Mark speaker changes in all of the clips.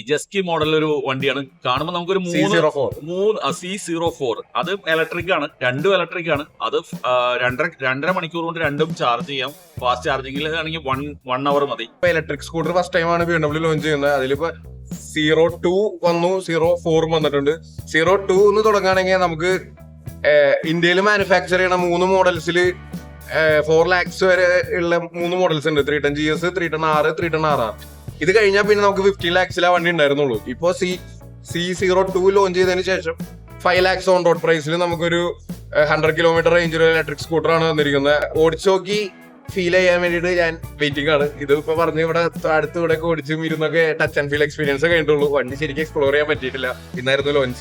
Speaker 1: ജസ്കി model ഒരു വണ്ടിയാണ്. കാണുമ്പോൾ നമുക്കൊരു C04 അത് ഇലക്ട്രിക് ആണ്, രണ്ടും ഇലക്ട്രിക് ആണ്. അത് 2.5 മണിക്കൂർ കൊണ്ട് രണ്ടും ചാർജ് ചെയ്യാം. ഫാസ്റ്റ് ചാർജിംഗിൽ ആണെങ്കിൽ 1 അവർ മതി.
Speaker 2: ഇലക്ട്രിക് സ്കൂട്ടർ ഫസ്റ്റ് ടൈമാണ് BMW ലോഞ്ച് ചെയ്യുന്നത്. അതിലിപ്പോ 02 വന്നു, 04 വന്നിട്ടുണ്ട്. 02 എന്ന് തുടങ്ങുകയാണെങ്കിൽ നമുക്ക് ഇന്ത്യയിൽ മാനുഫാക്ചർ ചെയ്യണ 3 മോഡൽസിൽ 4 lakhs വരെ ഉള്ള 3 മോഡൽസ് ഉണ്ട്. 310 GS, 310R, 310RR. ഇത് കഴിഞ്ഞാൽ പിന്നെ നമുക്ക് 15 lakhs വണ്ടി ഉണ്ടായിരുന്നുള്ളൂ. ഇപ്പോ C02 ലോഞ്ച് ചെയ്തതിന് ശേഷം 5 lakhs ഓൺ റോഡ് പ്രൈസിൽ നമുക്കൊരു 100 കിലോമീറ്റർ റേഞ്ചിൽ ഇലക്ട്രിക് സ്കൂട്ടറാണ് വന്നിരിക്കുന്നത്. ഓടിച്ചു നോക്കി ഫീൽ ചെയ്യാൻ വേണ്ടിയിട്ട് ഞാൻ വെയിറ്റിംഗ് ആണ്. ഇത് ഇപ്പൊ പറഞ്ഞ് ഇവിടെ അടുത്ത് ഇവിടെ ഓടിച്ചും ഇരുന്നൊക്കെ ടച്ച് ആൻഡ് ഫീൽ എക്സ്പീരിയൻസ് കഴിഞ്ഞിട്ടുള്ളൂ. വണ്ടി ശരിക്കും എക്സ്പ്ലോർ ചെയ്യാൻ പറ്റിയിട്ടില്ല. ഇന്നായിരുന്നു ലോഞ്ച്.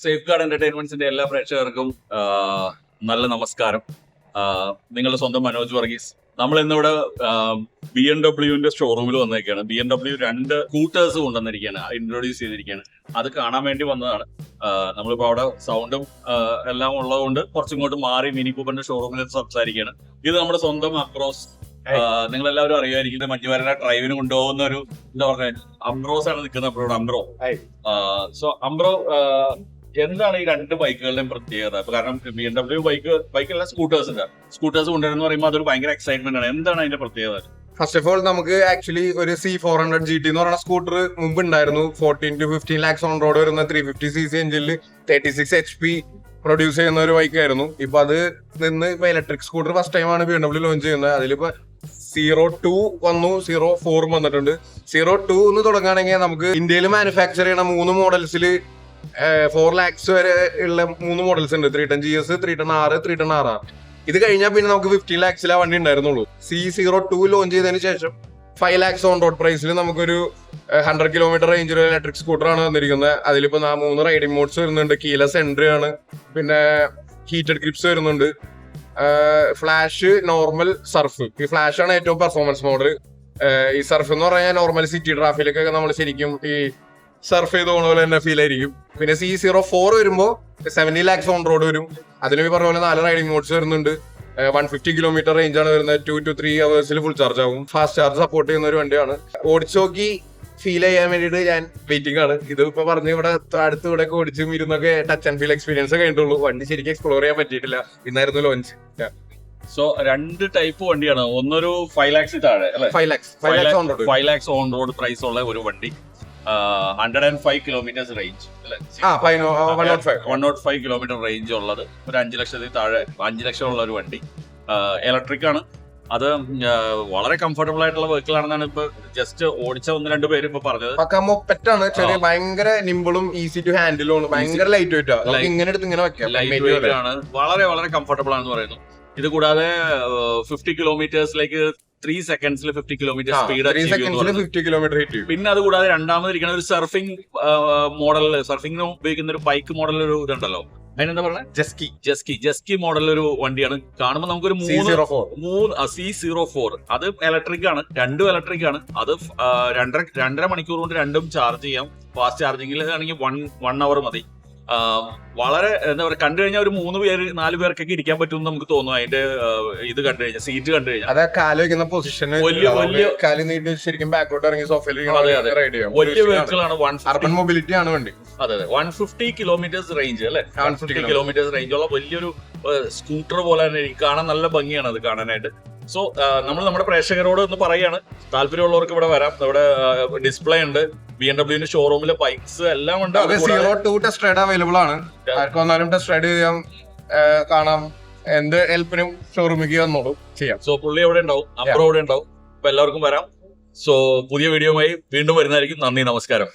Speaker 1: സേഫ് ഗാർഡ് എന്റർടൈൻമെന്റ്സിന്റെ എല്ലാ പ്രേക്ഷകർക്കും നല്ല നമസ്കാരം. നിങ്ങളുടെ സ്വന്തം മനോജ് വർഗീസ്. നമ്മൾ ഇന്നിവിടെ BMW ഷോറൂമിൽ വന്നേക്കാണ്. BMW 2 സ്കൂട്ടേഴ്സ് കൊണ്ടുവന്നിരിക്കുകയാണ്, ഇൻട്രൊഡ്യൂസ് ചെയ്തിരിക്കുകയാണ്. അത് കാണാൻ വേണ്ടി വന്നതാണ്. നമ്മളിപ്പോ അവിടെ സൗണ്ടും എല്ലാം ഉള്ളതുകൊണ്ട് കുറച്ചിങ്ങോട്ട് മാറി മിനി കൂപ്പറിന്റെ ഷോറൂമിൽ സംസാരിക്കുകയാണ്. ഇത് നമ്മുടെ സ്വന്തം അംബ്രോസ്. നിങ്ങൾ എല്ലാവരും അറിയുമായിരിക്കും, മഞ്ഞുവരനെ ഡ്രൈവിന് കൊണ്ടുപോകുന്ന ഒരു എന്താ പറയുക, അംബ്രോസ് ആണ് നിൽക്കുന്നത്. അപ്പോഴും അംബ്രോ. സോ അംബ്രോ, എന്താണ് ഈ 2 ബൈക്കുകളുടെയും പ്രത്യേകത? കാരണം BMW ബൈക്കല്ല, സ്കൂട്ടേഴ്സ് കൊണ്ടുവരുന്ന പറയുമ്പോൾ അതൊരു ഭയങ്കര എക്സൈറ്റ്മെന്റ് ആണ്. എന്താണ് അതിന്റെ പ്രത്യേകത?
Speaker 2: ഫസ്റ്റ് ഓഫ് ഓൾ നമുക്ക് ആക്ച്വലി ഒരു C400 GT എന്ന് പറയുന്ന സ്കൂട്ടർ മുമ്പ് ഉണ്ടായിരുന്നു. 14 to 15 lakhs ഓൺ റോഡ് വരുന്ന 350cc എഞ്ചിനിൽ 36 HP പ്രൊഡ്യൂസ് ചെയ്യുന്ന ഒരു ബൈക്കായിരുന്നു. ഇപ്പൊ അത് നിന്ന് ഇപ്പൊ ഇലക്ട്രിക് സ്കൂട്ടർ ഫസ്റ്റ് ടൈമാണ് BMW ലോഞ്ച് ചെയ്യുന്നത്. അതിലിപ്പോ 02 വന്നു, 04 വന്നിട്ടുണ്ട്. 02 എന്ന് തുടങ്ങുകയാണെങ്കിൽ നമുക്ക് ഇന്ത്യയിൽ മാനുഫാക്ചർ ചെയ്യണ 3 മോഡൽസിൽ 4 lakhs വരെ ഉള്ള 3 മോഡൽസ് ഉണ്ട്. 310 GS, 310R, 310RR. ഇത് കഴിഞ്ഞാൽ പിന്നെ നമുക്ക് 15 lakhs വണ്ടി ഉണ്ടായിരുന്നുള്ളൂ. C02 ലോഞ്ച് ചെയ്തതിന് ശേഷം 5 lakhs ഓൺ റോഡ് പ്രൈസിൽ നമുക്കൊരു 100 കിലോമീറ്റർ റേഞ്ചിൽ ഇലക്ട്രിക് സ്കൂട്ടറാണ് വന്നിരിക്കുന്നത്. അതിലിപ്പോ 3 റൈഡിംഗ് മോഡ്സ് വരുന്നുണ്ട്. കീലെസ് എൻട്രി ആണ്, പിന്നെ ഹീറ്റഡ് ഗ്രിപ്സ് വരുന്നുണ്ട്, ഫ്ലാഷ്, നോർമൽ, സർഫ്. ഈ ഫ്ലാഷ് ആണ് ഏറ്റവും പെർഫോമൻസ് മോഡ്. ഈ സർഫ് എന്ന് പറഞ്ഞാൽ നോർമൽ സിറ്റി ട്രാഫിക്കിലൊക്കെ നമ്മൾ ശരിക്കും ഈ സർഫ് ചെയ്ത് പോകുന്ന പോലെ തന്നെ ഫീൽ ആയിരിക്കും. പിന്നെ C04 വരുമ്പോൾ 70 lakhs ഓൺ റോഡ് വരും. അതിന് പറഞ്ഞ പോലെ 4 റൈഡിംഗ് മോഡ്സ് വരുന്നുണ്ട്. 150 കിലോമീറ്റർ റേഞ്ച് ആണ് വരുന്നത്. 2 to 3 hours ഫുൾ ചാർജ് ആവും. ഫാസ്റ്റ് ചാർജ് സപ്പോർട്ട് ചെയ്യുന്ന ഒരു വണ്ടിയാണ്. ഓടിച്ചു നോക്കി ഫീൽ ചെയ്യാൻ വേണ്ടിയിട്ട് ഞാൻ വെയിറ്റിംഗ് ആണ്. ഇത് ഇപ്പൊ പറഞ്ഞ് ഇവിടെ അടുത്ത് ഇവിടെ ഓടിച്ചും ഇരുന്നൊക്കെ ടച്ച് ആൻഡ് ഫീൽ എക്സ്പീരിയൻസ് കഴിഞ്ഞിട്ടുള്ളൂ. വണ്ടി ശരിക്കും എക്സ്പ്ലോർ ചെയ്യാൻ പറ്റിയിട്ടില്ല. ഇന്നായിരുന്നു ലോഞ്ച്.
Speaker 1: സോ 2 ടൈപ്പ് വണ്ടിയാണ്. ഒന്നൊരു 5 lakhs താഴെ, 5 lakhs ഓൺ റോഡ് പ്രൈസ് ഉള്ള ഒരു വണ്ടി. 105 കിലോമീറ്റേഴ്സ് റേഞ്ച്, 105 കിലോമീറ്റർ റേഞ്ച് ഉള്ളത്. ഒരു 5 ലക്ഷത്തിൽ താഴെ, 5 ലക്ഷം ഉള്ള ഒരു വണ്ടി. ഇലക്ട്രിക് ആണ്. അത് വളരെ കംഫർട്ടബിൾ ആയിട്ടുള്ള വെഹിക്കിൾ ആണെന്നാണ് ഇപ്പൊ ജസ്റ്റ് ഓടിച്ച 1-2 പേര് ഇപ്പൊ പറഞ്ഞത്.
Speaker 2: മൊപ്പറ്റാണ്, ചെറിയ ഭയങ്കര നിമ്പിളും ഈസി ടു ഹാൻഡിലും ആണ്. ഭയങ്കര ലൈറ്റ് വെയിറ്റ് ആണ്. ഇങ്ങനെ എടുത്ത് ഇങ്ങനെ വെക്കാം.
Speaker 1: ലൈറ്റ് വെയിറ്റ് ആണ്, വളരെ വളരെ കംഫർട്ടബിൾ ആണെന്ന് പറയുന്നു. ഇത് കൂടാതെ 50 കിലോമീറ്റേഴ്സിലേക്ക് 3 seconds 50 കിലോമീറ്റർ സ്പീഡ്. പിന്നെ അത് കൂടാതെ രണ്ടാമത് ഇരിക്കുന്ന ഒരു സർഫിംഗ് മോഡൽ, സർഫിംഗിന് ഉപയോഗിക്കുന്ന ഒരു ബൈക്ക് മോഡൽ ഒരു ഇതുണ്ടല്ലോ, അതിനെന്താ പറയുക, ജസ്കി മോഡൽ ഒരു വണ്ടിയാണ്. കാണുമ്പോൾ നമുക്കൊരു C04 അത് ഇലക്ട്രിക് ആണ്, രണ്ടും ഇലക്ട്രിക് ആണ്. അത് 2.5 മണിക്കൂർ കൊണ്ട് രണ്ടും ചാർജ് ചെയ്യാം. ഫാസ്റ്റ് ചാർജിംഗിൽ ആണെങ്കിൽ 1 അവർ മതി. വളരെ എന്താ പറയുക, കണ്ടു കഴിഞ്ഞാൽ ഒരു 3-4 പേർക്കൊക്കെ ഇരിക്കാൻ പറ്റും എന്ന് നമുക്ക് തോന്നും. അതിന്റെ ഇത് കണ്ടു കഴിഞ്ഞാൽ, സീറ്റ് കണ്ടു കഴിഞ്ഞാൽ,
Speaker 2: അതെ കാല് വെക്കുന്ന പൊസിഷൻ കാല് നീട്ടി ശരിക്കും ബാക്കോട്ട് ഇറങ്ങി സോഫയിൽ
Speaker 1: വലിയ വെഹിക്കിളാണ്.
Speaker 2: അർബൻ മൊബിലിറ്റി ആണ് വണ്ടി.
Speaker 1: അതെ 150 കിലോമീറ്റേഴ്സ് റേഞ്ച് അല്ലെ, 150 കിലോമീറ്റേഴ്സ് റേഞ്ച് ഉള്ള വലിയൊരു സ്കൂട്ടർ പോലെ തന്നെ കാണാൻ നല്ല ഭംഗിയാണ് അത് കാണാനായിട്ട്. സോ നമ്മൾ നമ്മുടെ പ്രേക്ഷകരോട് ഒന്ന് പറയാണ്, താല്പര്യമുള്ളവർക്ക് ഇവിടെ വരാം. ഇവിടെ ഡിസ്പ്ലേ ഉണ്ട്. BMW ഷോറൂമിലെ ബൈക്സ് എല്ലാം ഉണ്ട്.
Speaker 2: 02 ടെസ്റ്റ് റൈഡ് അവൈലബിൾ ആണ്. ആർക്കും വന്നാലും ടെസ്റ്റ് റൈഡ് ചെയ്യാം, കാണാം. എന്ത് ഹെൽപ്പിനും ഷോറൂമിലേക്ക് വന്നോളൂ, ചെയ്യാം.
Speaker 1: സോ പുള്ളി എവിടെ ഉണ്ടാവും, അപ്പുറം എവിടെ ഉണ്ടാവും. അപ്പൊ എല്ലാവർക്കും വരാം. സോ പുതിയ വീഡിയോയുമായി വീണ്ടും വരുന്നതായിരിക്കും. നന്ദി, നമസ്കാരം.